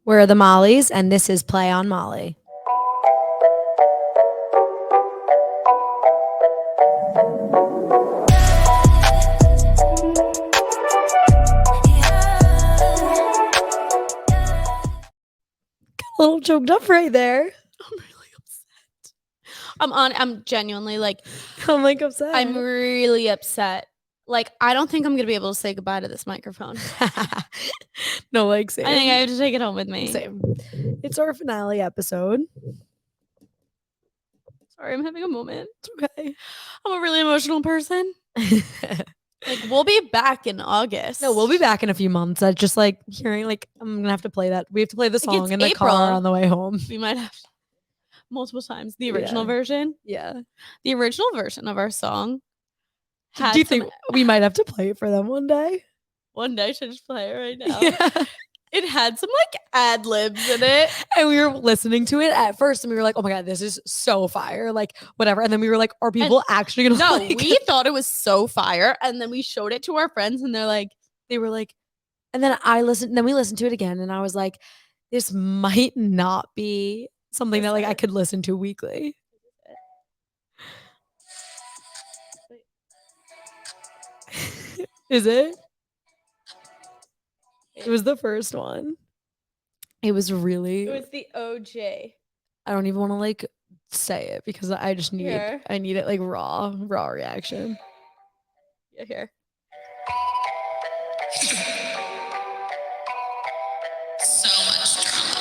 We're the Mollies, and this is Play on Molly. A little choked up right there. I'm really upset. I'm genuinely like, I'm like upset. I'm really upset. Like, I don't think I'm gonna be able to say goodbye to this microphone. No, like, same. I think I have to take it home with me. Same. It's our finale episode. Sorry, I'm having a moment. It's okay. I'm a really emotional person. Like, we'll be back in August. No, we'll be back in a few months. I just like hearing, like, I'm gonna have to play that. We have to play the song in the car on the way home. We might have to. Multiple times. The original version? Yeah. The original version of our song. Do you think we might have to play it for them one day? One day, should I just play it right now? Yeah. It had some like ad libs in it. And we were listening to it at first and we were like, oh my God, this is so fire. Like, whatever. And then we were like, are people actually gonna like we thought it was so fire. And then we showed it to our friends and they were like, and then we listened to it again and I was like, this might not be something that like I could listen to weekly. Is it? It was the first one. It was really. It was the OJ. I don't even want to like say it because I just need it. I need it like raw reaction. Yeah, here. So much drama.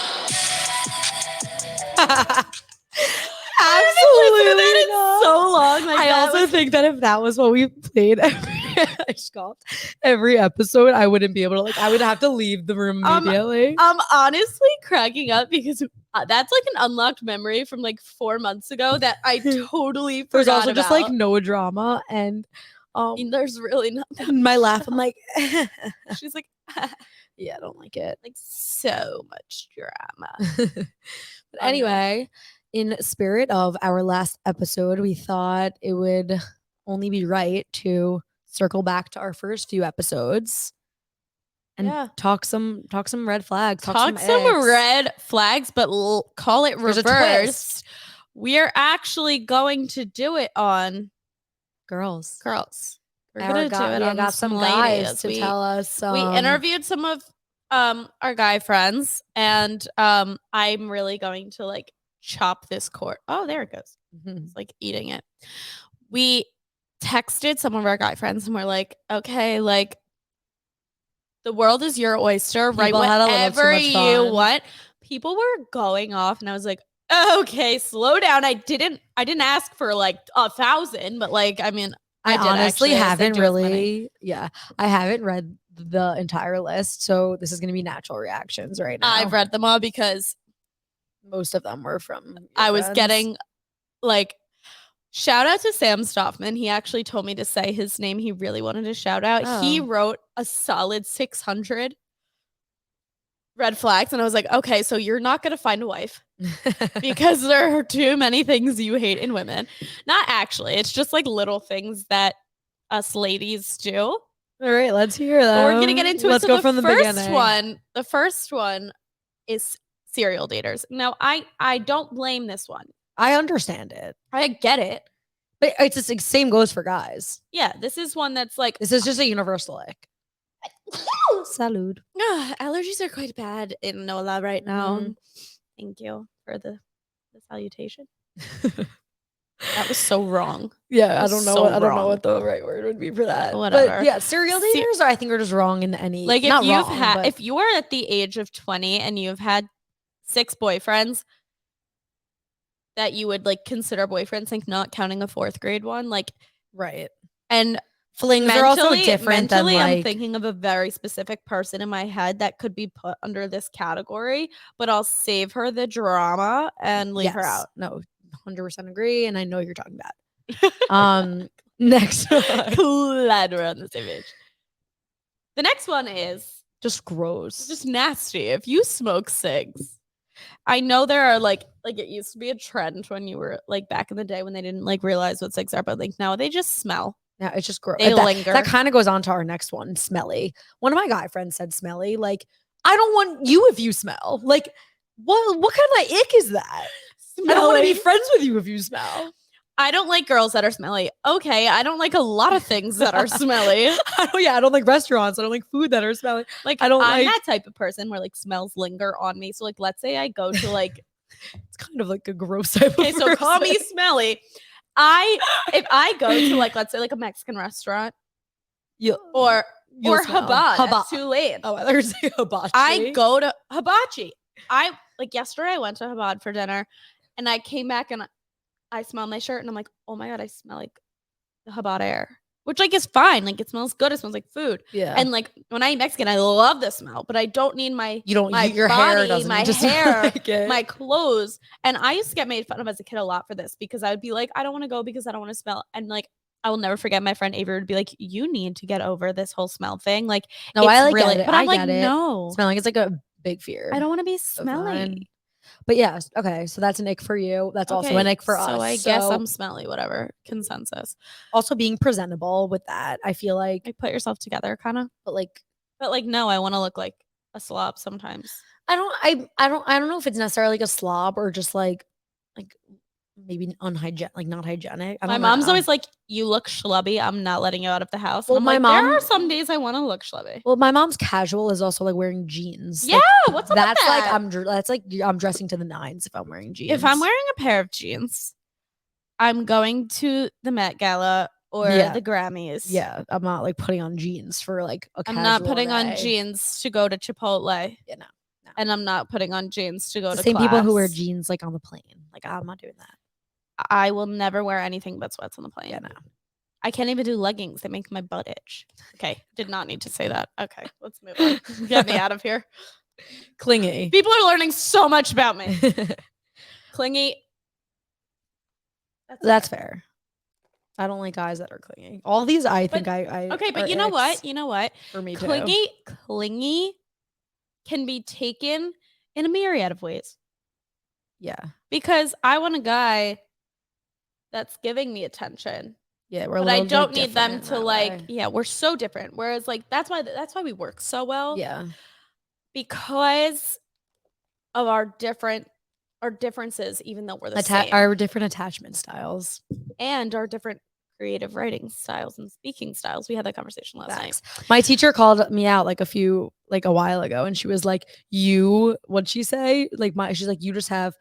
Absolutely not. So long. Like, I also think that if that was what we played every episode, I wouldn't be able to I would have to leave the room immediately. I'm honestly cracking up because that's like an unlocked memory from like 4 months ago that I totally forgot. There's also about. just like no drama and there's really nothing. My laugh, I'm like she's like yeah, I don't like it. Like so much drama. But anyway, in spirit of our last episode, we thought it would only be right to circle back to our first few episodes and talk some red flags. Talk some red flags, but call it reversed. We are actually going to do it on girls. We're going to do it on got some guys to tell us. We interviewed some of our guy friends, and I'm really going to like chop this cord. Oh, there it goes. It's like eating it. We texted some of our guy friends and we're like, okay, like the world is your oyster, right? Whatever you want. People were going off and I was like, okay, slow down. I didn't ask for like 1,000, but like, I mean, I honestly haven't really, I haven't read the entire list. So this is going to be natural reactions right now. I've read them all because most of them were from I was getting like, shout out to Sam Stoffman. He actually told me to say his name. He really wanted to shout out. Oh. He wrote a solid 600 red flags. And I was like, okay, so you're not going to find a wife because there are too many things you hate in women. Not actually. It's just like little things that us ladies do. All right, let's hear that. We're going to get into it. Let's go from the beginning. The first one is serial daters. Now, I don't blame this one. I understand it. I get it. But it's the same goes for guys. Yeah, this is one that's like... This is just a universal ick. Salud. Allergies are quite bad in NOLA right now. Thank you for the salutation. That was so wrong. Yeah, I don't know what the right word would be for that. Whatever. But yeah, serial daters I think are just wrong in any... Like if you are at the age of 20 and you've had 6 boyfriends that you would like consider boyfriends, like not counting a 4th grade one, like right. And flings are also different than like, I'm thinking of a very specific person in my head that could be put under this category, but I'll save her the drama and leave her out. No, 100% agree, and I know you're talking about. Next one. Glad we're on the same page. The next one is just gross, just nasty. If you smoke cigs, I know there are like it used to be a trend when you were like back in the day when they didn't like realize what cigs are, but like now they just smell. Yeah, it's just gross. They linger. That kind of goes on to our next one, smelly. One of my guy friends said smelly. Like I don't want you if you smell. Like, what kind of ick is that? I don't want to be friends with you if you smell. I don't like girls that are smelly. Okay, I don't like a lot of things that are smelly. I don't like restaurants. I don't like food that are smelly. Like, I'm that type of person where like smells linger on me. So like, let's say I go to like, it's kind of like a gross type of okay, so call me person. smelly. If I go to like, let's say like a Mexican restaurant or hibachi, too late. Oh, I thought you were saying hibachi. I go to hibachi. Like yesterday I went to hibachi for dinner and I came back and I smelled my shirt and I'm like, oh my God, I smell like the hibachi air, which like is fine. Like it smells good. It smells like food. Yeah. And like when I eat Mexican, I love the smell, but I don't need my your body, hair doesn't my just hair, like it. my clothes. And I used to get made fun of as a kid a lot for this because I would be like, I don't want to go because I don't want to smell. And like I will never forget my friend Avery would be like, you need to get over this whole smell thing. Like, no, I like really, it. But I'm like, get it. no, Smelling is like a big fear. I don't want to be smelly. But yeah, okay. So that's an ick for you. That's also an ick for us. So I guess I'm smelly, whatever. Consensus. Also being presentable with that. I feel like put yourself together kind of. But like no, I want to look like a slob sometimes. I don't know if it's necessarily like a slob or just like maybe unhygienic, like not hygienic. My mom's always like, you look schlubby. I'm not letting you out of the house. Well, and I'm there are some days I want to look schlubby. Well, my mom's casual is also like wearing jeans. Yeah, like, what's up with that? That's like I'm dressing to the nines if I'm wearing jeans. If I'm wearing a pair of jeans, I'm going to the Met Gala or the Grammys. Yeah, I'm not like putting on jeans for like a casual I'm not putting day. on jeans to go to Chipotle. Yeah, no. And I'm not putting on jeans to go to same class. People who wear jeans like on the plane. Like I'm not doing that. I will never wear anything but sweats on the plane. Yeah, no. I can't even do leggings. They make my butt itch. Okay, did not need to say that. Okay, let's move on. Get me out of here. Clingy. People are learning so much about me. Clingy. That's fair. I don't like guys that are clingy. All these I think I okay, but you know what? You know what? For me too. Clingy can be taken in a myriad of ways. Yeah. Because I want a guy that's giving me attention. Yeah, but I don't need them to like, we're so different. Whereas like that's why we work so well. Yeah. Because of our differences, even though we're the same. Our different attachment styles. And our different creative writing styles and speaking styles. We had that conversation last night. My teacher called me out a while ago and she was like, what'd she say? She's like, you just have,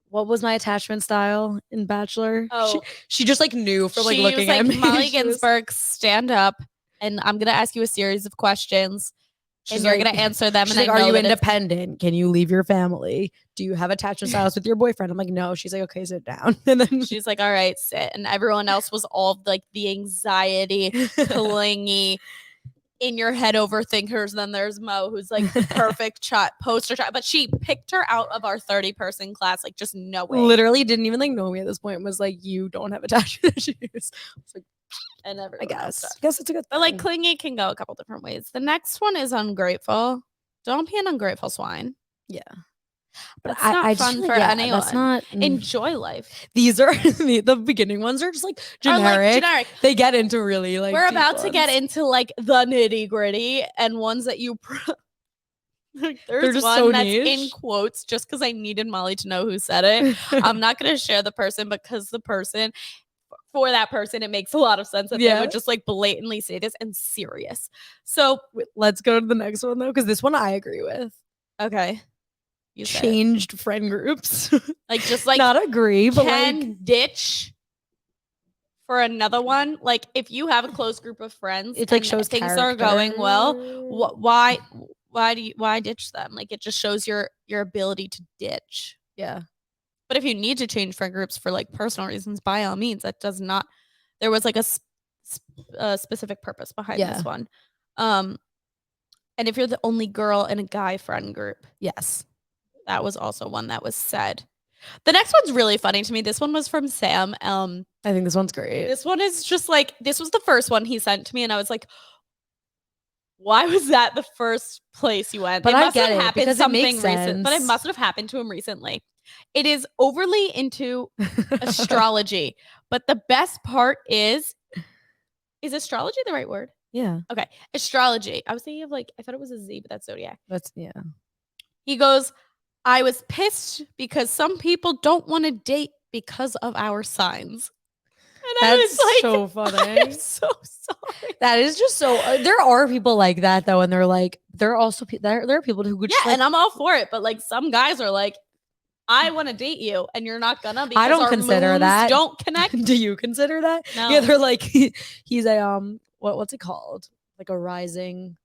what was my attachment style in Bachelor? Oh, she just like knew from like looking at me. Molly Ginsburg, stand up and I'm going to ask you a series of questions. And you're going to answer them. And are you independent? Can you leave your family? Do you have attachment styles with your boyfriend? I'm like, no. She's like, okay, sit down. And then she's like, all right, sit. And everyone else was all like the anxiety, clingy, in your head overthinkers. Then there's Mo, who's like the perfect poster child. But she picked her out of our 30-person class, like just no way. Literally didn't even like know me at this point. Was like, you don't have attachment issues. It's like, and I guess it's a good thing. But like clingy can go a couple different ways. The next one is ungrateful. Don't be an ungrateful swine. Yeah. But that's not fun for anyone. That's not enjoy life. These are the beginning ones are just like generic. They get into really like we're about to get into like the nitty gritty and ones that you there's one so that's niche. In quotes just because I needed Molly to know who said it. I'm not gonna share the person because for that person, it makes a lot of sense that they would just like blatantly say this and serious. So let's go to the next one though, because this one I agree with. Okay. You changed friend groups. Just like not agree, but like ditch for another one. Like if you have a close group of friends, it like shows things character. Are going well. Why ditch them? Like it just shows your ability to ditch. Yeah. But if you need to change friend groups for like personal reasons, by all means, that does not. There was like a specific purpose behind this one. And if you're the only girl in a guy friend group, yes, that was also one that was said. The next one's really funny to me. This one was from Sam. I think this one's great. This one is just like this was the first one he sent to me, and I was like, why was that the first place you went? But it must have happened because something recent. But it must have happened to him recently. It is overly into astrology, but the best part is astrology the right word? Yeah. Okay. Astrology. I was thinking of I thought it was a Z, but that's zodiac. That's yeah. He goes, I was pissed because some people don't want to date because of our signs. And That's I was like, so funny. I'm so sorry. That is just so. There are people like that though, and they're like, there are also there are people who could Yeah, just like, and I'm all for it, but some guys are like, I want to date you, and you're not gonna because I don't our consider moons that. don't connect. Do you consider that? No. Yeah, they're like, he's a what's it called? Like a rising.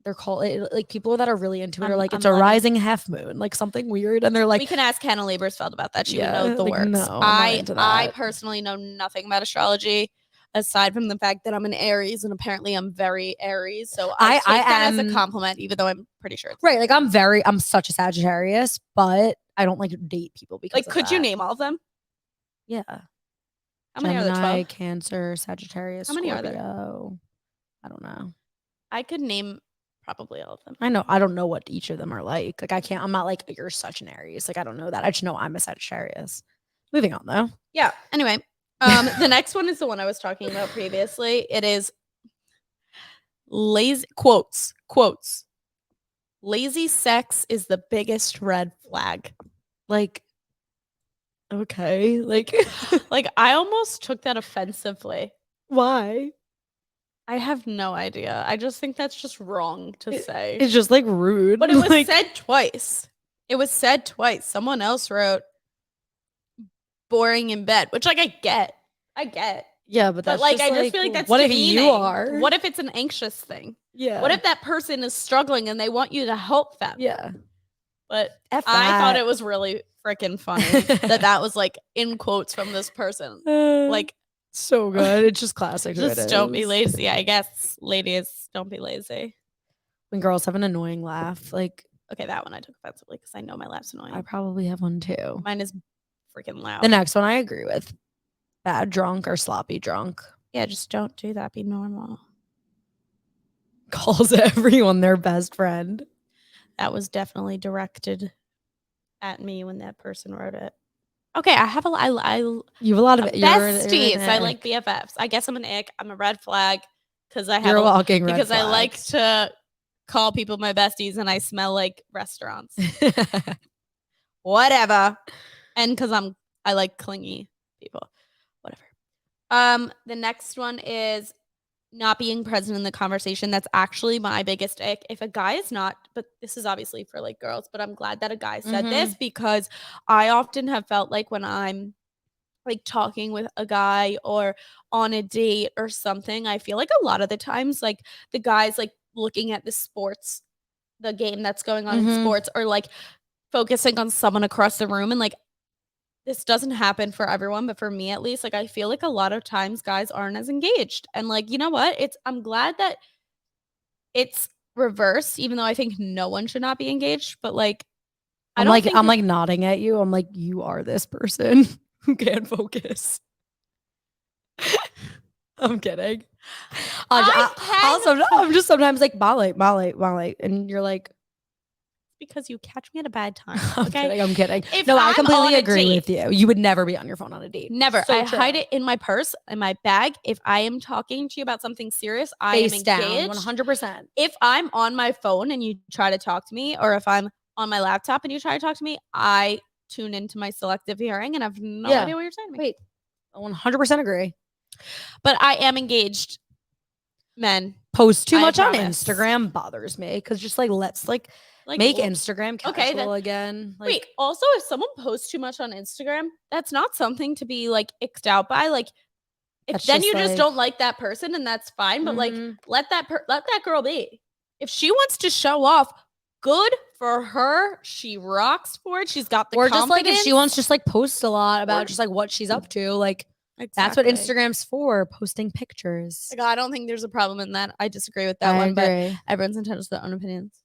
They're called like people that are really into it are like it's a 11. rising half moon, like something weird, and they're like, We can ask Hannah Liebersfeld about that. She would yeah, know the like, works. no, I'm not into I that. personally know nothing about astrology aside from the fact that I'm an Aries, and apparently I'm very Aries. So I take that as a compliment, even though I'm pretty sure it's right. Like I'm such a Sagittarius, but I don't like to date people because of could you that. name all of them? Yeah. How many are there? Gemini, 12? Cancer, Sagittarius, How many are Scorpio. there? I don't know. I could name probably all of them. I know. I don't know what each of them are like. Like I can't. I'm not like you're such an Aries. Like I don't know that. I just know I'm a Sagittarius. Moving on though. Yeah. Anyway, the next one is the one I was talking about previously. It is lazy quotes. Lazy sex is the biggest red flag. Like, okay. Like, I almost took that offensively. why? I have no idea. I just think that's just wrong to say. It's just like rude. But it was like, said twice. Someone else wrote boring in bed, which I get. yeah, but that's I just just feel like that's what demeaning. if you are? What if it's an anxious thing? Yeah. What if that person is struggling and they want you to help them? Yeah. But F I thought that. it was really freaking funny that was in quotes from this person. So good. It's just classic. Just don't be lazy. I guess, ladies, don't be lazy. When girls have an annoying laugh, like, okay, that one I took offensively because I know my laugh's annoying. I probably have one too. Mine is freaking loud. The next one I agree with. Bad drunk or sloppy drunk. Yeah, just don't do that. Be normal. Calls everyone their best friend. That was definitely directed at me when that person wrote it. Okay, I have you have a lot of besties. I like BFFs. I guess I'm an ick. I'm a red flag because I have you're a walking red because flag. I like to call people my besties and I smell like restaurants. Whatever. And because I like clingy people. Whatever. The next one is not being present in the conversation. That's actually my biggest ick. If a guy is not, but this is obviously for girls, but I'm glad that a guy said this because I often have felt like when I'm talking with a guy or on a date or something, I feel like a lot of the times the guy's looking at the game that's going on in sports, or focusing on someone across the room, and this doesn't happen for everyone, but for me at least, I feel like a lot of times guys aren't as engaged. And you know what? I'm glad that it's reversed, even though I think no one should not be engaged. But I'm nodding at you. I'm like, you are this person who can't focus. I'm kidding. I'm just sometimes like Molly, and you're like, because you catch me at a bad time. Okay? I'm kidding. No, I completely agree with you. You would never be on your phone on a date. Never. So I hide it in my purse, in my bag. If I am talking to you about something serious, I am engaged. 100%. If I'm on my phone and you try to talk to me, or if I'm on my laptop and you try to talk to me, I tune into my selective hearing and have no idea what you're saying to me. Wait, I 100% agree. But I am engaged. Men post too much on Instagram bothers me because just let's make Instagram casual again. Wait, also if someone posts too much on Instagram, that's not something to be icked out by. Then you just don't like that person, and that's fine. But let that girl be. If she wants to show off, good for her. She rocks for it. She's got the confidence. Just if she wants just post a lot about just what she's up to, that's what Instagram's for, posting pictures. I don't think there's a problem in that. I disagree with that one, but everyone's entitled to their own opinions.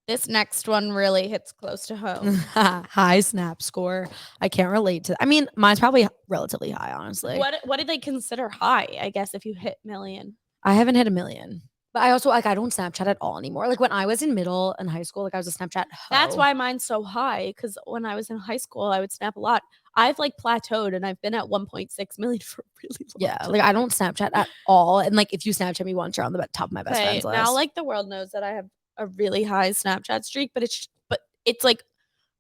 This next one really hits close to home. High snap score. I can't relate to. I mean, mine's probably relatively high, honestly. What do they consider high? I guess if you hit 1 million. I haven't hit 1 million. But I also like I don't Snapchat at all anymore. Like when I was in middle and high school, like I was a Snapchat hoe. That's why mine's so high, because when I was in high school, I would snap a lot. I've like plateaued and I've been at 1.6 million for a really long Yeah, time. like I don't Snapchat at all. And like if you Snapchat me once, you're on the top of my best friends list. Now like the world knows that I have a really high Snapchat streak, but it's like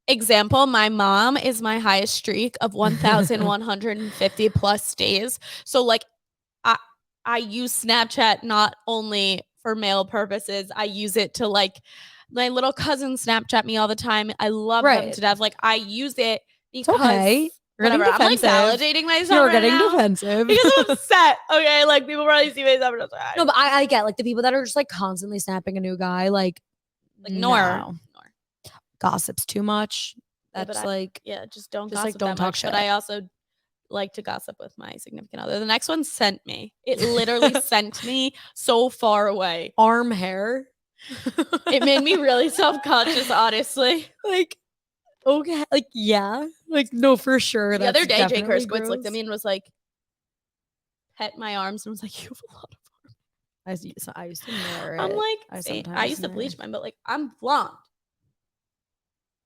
example, my mom is my highest streak of 1,150 plus days. So like I use Snapchat not only for mail purposes, I use it to like my little cousins Snapchat me all the time. I love them to death. Like I use it because okay. whatever. I'm like validating myself. You're right getting now defensive because I'm upset. Okay, like people probably see my Snapchat. No, but I get like the people that are just like constantly snapping a new guy, like nor gossips too much. That's just don't just gossip like don't that talk much. shit. But I also like to gossip with my significant other. The next one sent me. It literally sent me so far away. Arm hair. It made me really self-conscious, honestly. Like, okay, like yeah, like no, for sure. The other day, Jake Herskowitz looked at me and was like, "Pet my arms," and was like, "You have a lot of arms." I used to mirror it. I'm like, I used to bleach mine, but like I'm blonde.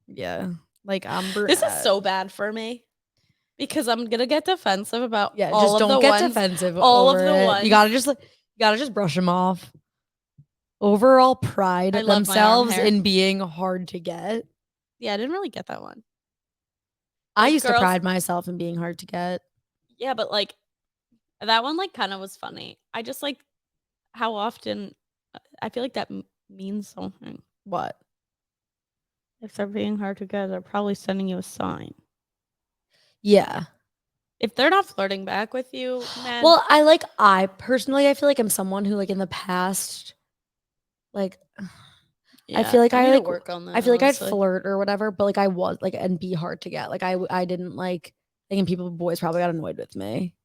Yeah, like I'm. This is so bad for me. Because I'm gonna get defensive about just don't get defensive. All of the ones. You gotta just brush them off. Overall pride themselves in being hard to get. Yeah, I didn't really get that one. I used to pride myself in being hard to get. Yeah, but like that one like kind of was funny. I just like how often I feel like that means something. What? If they're being hard to get, they're probably sending you a sign. Yeah. If they're not flirting back with you, man. Well, I personally feel like I'm someone who like in the past, like I feel like I like work on that. I feel like I'd flirt or whatever, but like I was like and be hard to get. Like I didn't like thinking boys probably got annoyed with me.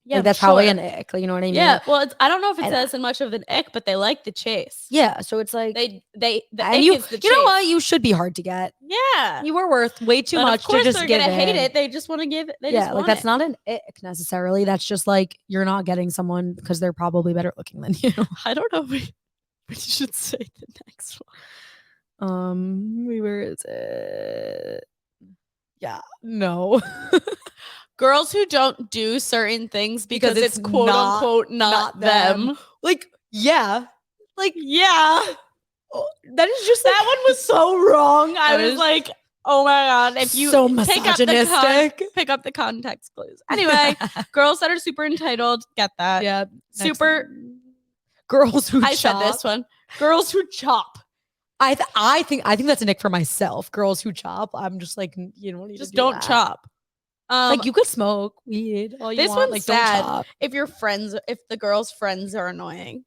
Yeah, like, that's probably an ick. Like, you know what I mean? Yeah. Well, I don't know if it says much of an ick, but they like the chase. Yeah. So it's like the ick is the chase. You know what? You should be hard to get. Yeah. You were worth way too much to just get gonna hate it. They just want to give it. They just like that's not an ick necessarily. That's just like you're not getting someone because they're probably better looking than you. I don't know. We should say the next one. Where is it? Yeah. No. Girls who don't do certain things because it's quote unquote not them. Like, yeah. Like, yeah. That is just that one was so wrong. I was like, oh my God. If you so misogynistic. Pick up the context clues. Anyway, girls that are super entitled, get that. Yeah. Super girls who I said this one. Girls who chop. I think that's a nick for myself. Girls who chop. I'm just like, you don't need just to do don't that. chop. Like you could smoke weed all you this want. One's like sad. Don't chop. If the girl's friends are annoying.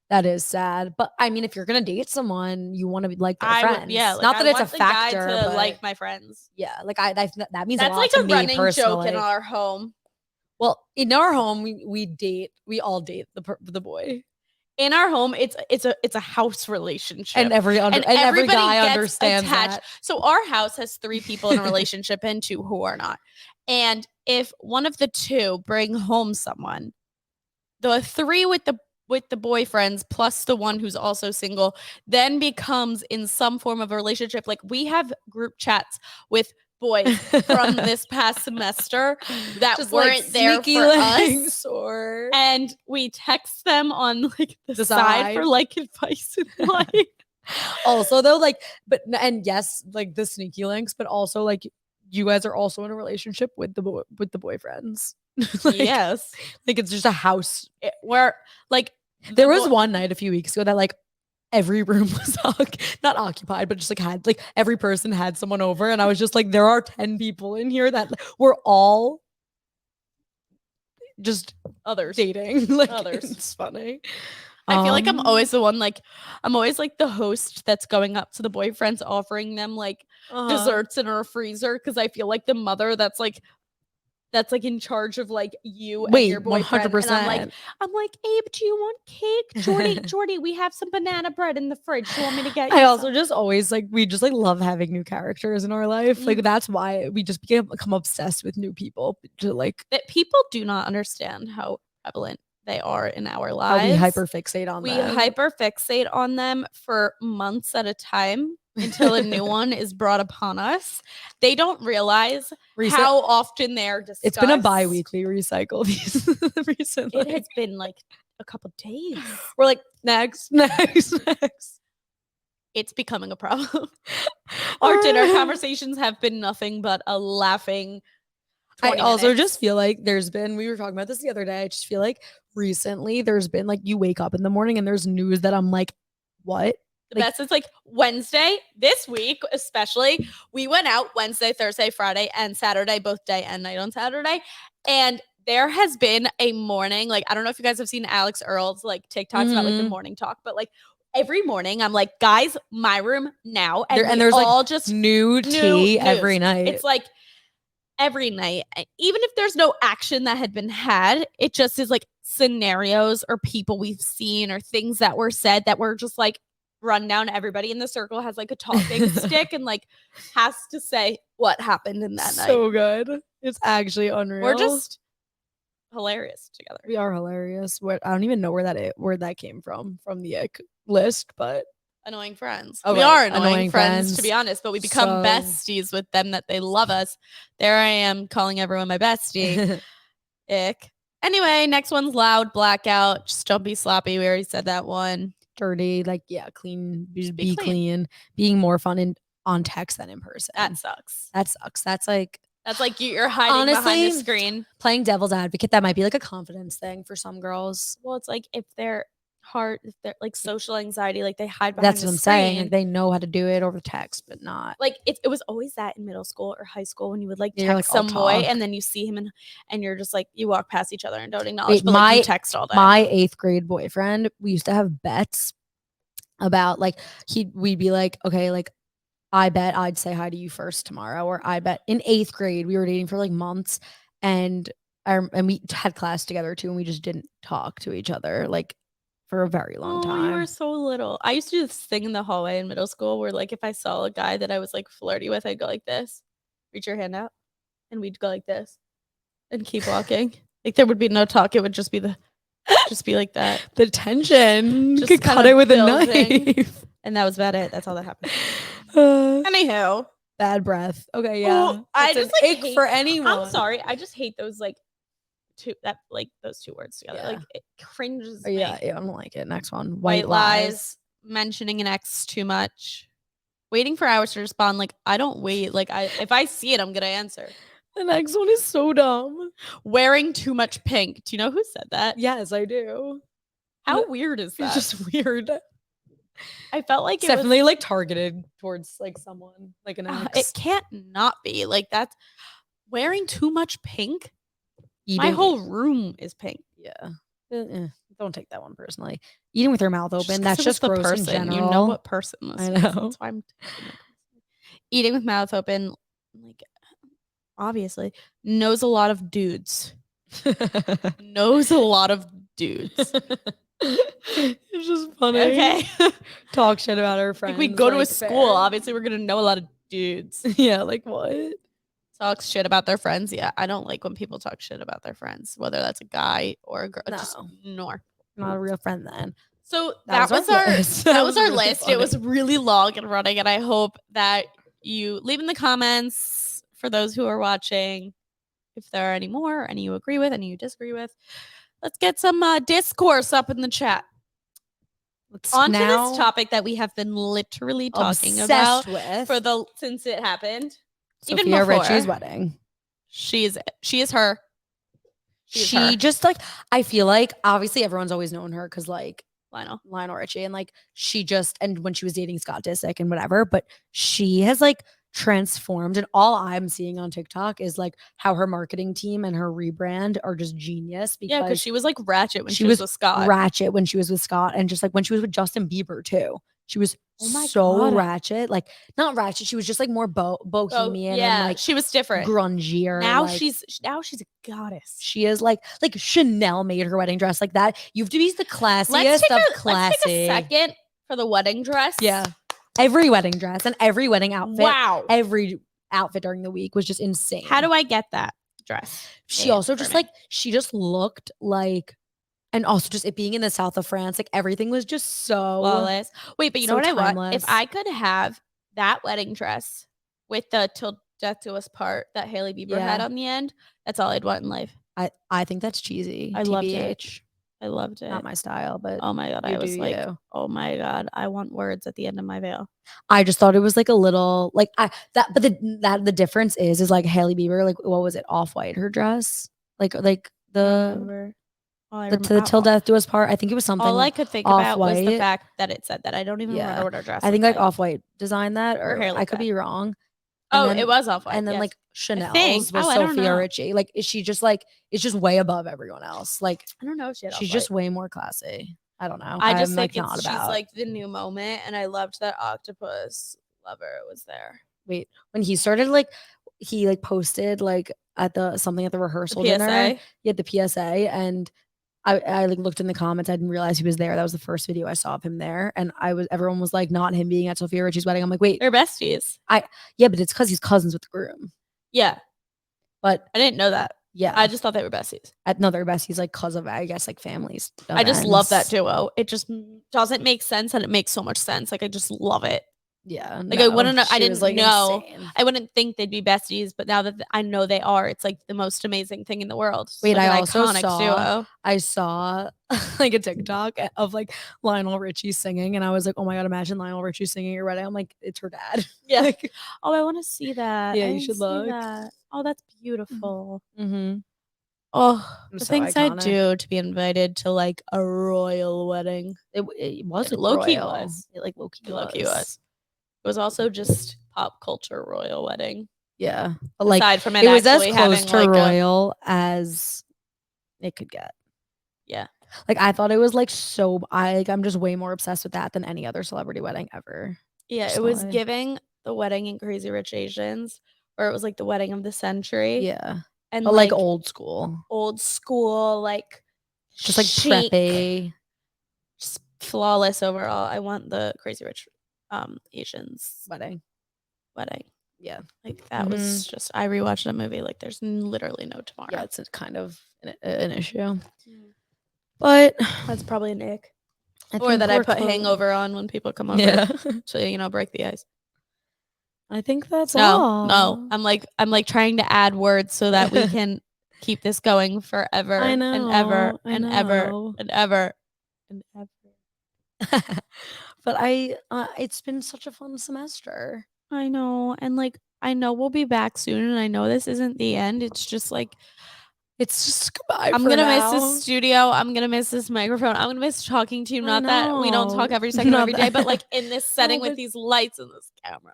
That is sad. But I mean, if you're gonna date someone, you want to be like their friends. Like, not that I it's a factor. Guy to like my friends. Yeah, like that means that's a lot like to a me running personally. joke in our home. Well, in our home, we date. We all date the boy. In our home, it's a house relationship, and every guy understands attached. That. So our house has 3 people in a relationship and 2 who are not. And if one of the 2 bring home someone, the 3 with the boyfriends plus the one who's also single then becomes in some form of a relationship. Like we have group chats with boys from this past semester that just weren't like there for us, and we text them on like the side for like advice in life. Also though, like, and yes, like the sneaky links, but also like you guys are also in a relationship with the boyfriends. Like, yes, like it's just a house where like there was one night a few weeks ago that like every room was not occupied, but just like had like every person had someone over, and I was just like, there are 10 people in here that we're all just others dating. Like others. It's funny. I feel like I'm always the one, like I'm always like the host that's going up to the boyfriends offering them like desserts in our freezer, because I feel like the mother that's like in charge of like you and your boyfriend. 100%. And I'm like, Abe, do you want cake? Jordy, we have some banana bread in the fridge. Do you want me to get you I also just always like, we just like love having new characters in our life. Like that's why we just become obsessed with new people to like that people do not understand how prevalent they are in our How lives. we hyperfixate on We them. hyperfixate on them for months at a time until a new one is brought upon us. They don't realize how often they're discussed. It's been a bi-weekly recycle these recently. It has been like a couple days. We're like, next. It's becoming a problem. Our dinner conversations have been nothing but a laughing 20 I also minutes. just feel like we were talking about this the other day. I just feel like recently there's been like, you wake up in the morning and there's news that I'm like, what? The best is like Wednesday this week, especially. We went out Wednesday, Thursday, Friday, and Saturday, both day and night on Saturday. And there has been a morning, like, I don't know if you guys have seen Alex Earl's like TikToks about like the morning talk, but like every morning I'm like, guys, my room now. And there's all like just new tea every night. It's like every night, even if there's no action that had been had, it just is like scenarios or people we've seen or things that were said that were just like run down. Everybody in the circle has like a talking stick and like has to say what happened in that night. So good. It's actually unreal. We're just hilarious together. We are hilarious. I don't even know where that came from the Ick list, but annoying friends. Oh, we right. are annoying friends, to be honest, but we become So- besties with them that they love us. There I am calling everyone my bestie. Ick. Anyway, next one's loud blackout. Just don't be sloppy. We already said that one. Dirty, like, yeah, clean. Just Be be clean. Being more fun on text than in person. That sucks. That's like You're hiding behind the Honestly, screen. playing devil's advocate. That might be like a confidence thing for some girls. Well, it's like if they're like social anxiety, like they hide behind That's the what I'm screen. saying. Like, they know how to do it over text, but not. Like it was always that in middle school or high school when you would like Yeah, you're text like, I'll some boy talk. and then you see him and you're just like, you walk past each other and don't acknowledge, Wait, but like you text all day. My 8th grade boyfriend, we used to have bets about like we'd be like, okay, like I bet I'd say hi to you first tomorrow, or I bet in 8th grade we were dating for like months, and we had class together too, and we just didn't talk to each other like for a very long time. You were so little. I used to do this thing in the hallway in middle school where like if I saw a guy that I was like flirty with, I'd go like this, reach your hand out, and we'd go like this and keep walking. Like there would be no talk. It would just be like that. The tension. Just You could cut kinda it with building. a knife. And that was about it. That's all that happened. Anywho. Bad breath. Okay, yeah. Ooh, I It's just an like ick hate, for anyone. I'm sorry. I just hate those like those two words together. Yeah. Like it cringes Oh, me. yeah, I don't like it. Next one. White lies, mentioning an ex too much, waiting for hours to respond. Like I don't wait. Like if I see it, I'm gonna answer. The next one is so dumb. Wearing too much pink. Do you know who said that? Yes, I do. How weird is that? It's just weird. I felt like It's it was definitely like targeted towards like someone, like an ex. it can't not be like that's wearing too much pink. My Eating- whole room is pink. Yeah. Don't take that one personally. Eating with your mouth open, that's it was just the gross person. in general. You know what person this I is. know. That's why I'm taking it. Eating with mouth open, like obviously knows a lot of dudes. Knows a lot of dudes. It's just funny. Okay. Talk shit about our friends. Like we go to a like, school, fair. obviously we're gonna know a lot of dudes. Yeah, like what? Talks shit about their friends. Yeah, I don't like when people talk shit about their friends, whether that's a guy or a girl. No. Just ignore. Not a real friend then. So that was our our list. that was our really list. funny. It was really long and running, and I hope that you leave in the comments for those who are watching if there are any more, any you agree with, any you disagree with. Let's get some discourse up in the chat. On to this topic that we have been literally talking about with since it happened. Sofia even before. Richie's wedding. She is her. She just like, I feel like obviously everyone's always known her because like Lionel Richie, and like and when she was dating Scott Disick and whatever, but she has like transformed, and all I'm seeing on TikTok is like how her marketing team and her rebrand are just genius, because she was like ratchet when she was was with Scott. ratchet when she was with Scott, and just like when she was with Justin Bieber too. She was Oh my so God. ratchet, like not ratchet. She was just like more bohemian and like she was different. grungier. Now like, she's a goddess. she is like Chanel made her wedding dress like that. You have to be the classiest Let's take classy. a second for the wedding dress. Yeah, every wedding dress and every wedding outfit. Wow. Every outfit during the week was just insane. How do I get that dress? She also just like she just looked like And also just it being in the south of France, like everything was just so flawless. Wait, but you know so what I want? timeless. If I could have that wedding dress with the till death do us part that Hailey Bieber had Yeah. on the end, that's all I'd want in life. I think that's cheesy. I loved it. TBH. I loved it. Not my style, but Oh my God. you I was do like, you. oh my God. I want words at the end of my veil. I just thought it was like a little like the difference is like Hailey Bieber, like what was it, off-white her dress? Like the Remember. to the till death do us part. I think it was something All I could think about was the off-white. fact that it said that. I don't even remember what our dress I think looked like off-white designed that, Or or Hailey I could did. be wrong. Oh, it was off-white. And then yes. like Chanel's think. was Oh, I don't Sofia know. Richie. Like is she just like it's just way above everyone else. Like I don't know if she had she's off-white. just way more classy. I don't know. I just I'm think like not she's about. like the new moment, and I loved that octopus lover was there. Wait, when he started like he like posted like at the something at the rehearsal The dinner. PSA. He had the PSA, and I like looked in the comments. I didn't realize he was there. That was the first video I saw of him there, and everyone was like, not him being at Sofia Richie's wedding. I'm like, wait, They're besties. yeah, but it's because he's cousins with the groom. Yeah, But I didn't know that. yeah, I just thought they were besties. at another best, he's like cause of I guess like families. I just love that events. duo. It just doesn't make sense, and it makes so much sense. Like I just love it. Yeah, Like I wouldn't know. I she didn't was, like, know. insane. I wouldn't think they'd be besties, but now that I know they are, it's like the most amazing thing in the world. It's Wait, like I an also iconic duo. I saw like a TikTok of like Lionel Richie singing, and I was like, oh my God, imagine Lionel Richie singing at your wedding. I'm like, it's her dad. Yeah. Like, Oh, I want to see that. Yeah, I you didn't should see look. that. Oh, that's beautiful. mm-hmm. Oh, I'm the so things I'd iconic. do to be invited to like a royal wedding. It was It a low-key royal. was. It like low-key It low-key was. It was also just pop culture royal wedding. Yeah, but like Aside from it was as actually close having, to like, royal as it could get. Yeah. Like I thought it was like so. I'm just way more obsessed with that than any other celebrity wedding ever. Yeah, it was personally. giving the wedding in Crazy Rich Asians, or it was like the wedding of the century. Yeah, And but like old school, like just like chic, preppy. just flawless overall. I want the Crazy Rich Asians wedding. Yeah, like that was just. I rewatched that movie. Like there's literally no tomorrow. yeah, it's a kind of an issue, but That's probably an ick. I Or think that I we're put clo- hangover on when people come over. Yeah, So break the ice. I think that's all. No. I'm like trying to add words so that we can keep this going forever I know, and ever I and ever know. and ever and ever. But it's been such a fun semester. I know. And like I know we'll be back soon, and I know this isn't the end. It's just like It's just goodbye. I'm for gonna now. miss this studio. I'm gonna miss this microphone. I'm gonna miss talking to you. I Not that we don't talk know. every second of Not every day, that- but like in this setting with but- these lights and this camera.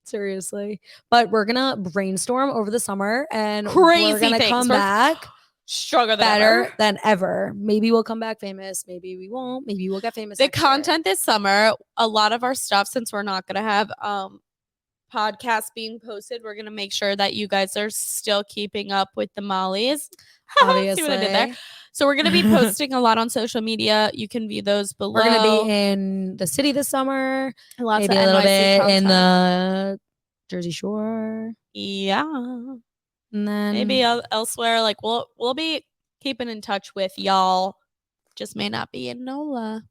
Seriously, but we're gonna brainstorm over the summer, and Crazy we're gonna things. come We're back Stronger than better ever. than ever. Maybe we'll come back famous. Maybe we won't. Maybe we'll get famous. The next year. content this summer, a lot of our stuff, since we're not gonna have podcasts being posted, we're gonna make sure that you guys are still keeping up with the Mollies. Obviously, See what I did there? So we're gonna be posting a lot on social media. You can view those below. We're gonna be in the city this summer. Lots maybe of a little NYC bit in content. the Jersey Shore, Yeah. and then Maybe elsewhere. Like we'll be keeping in touch with y'all. Just may not be in NOLA.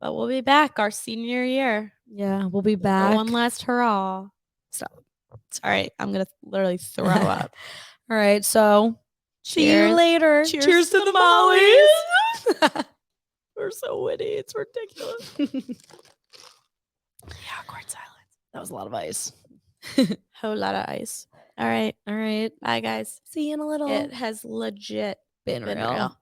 But we'll be back our senior year. Yeah, we'll be For back. one last hurrah. Stop. All right. I'm going to literally throw up. All right. So see you Cheers. later. Cheers to the Mollies. We're so witty. It's ridiculous. Yeah, awkward silence. That was a lot of ice. Whole lot of ice. All right. All right. Bye, guys. See you in a little. It has legit been real.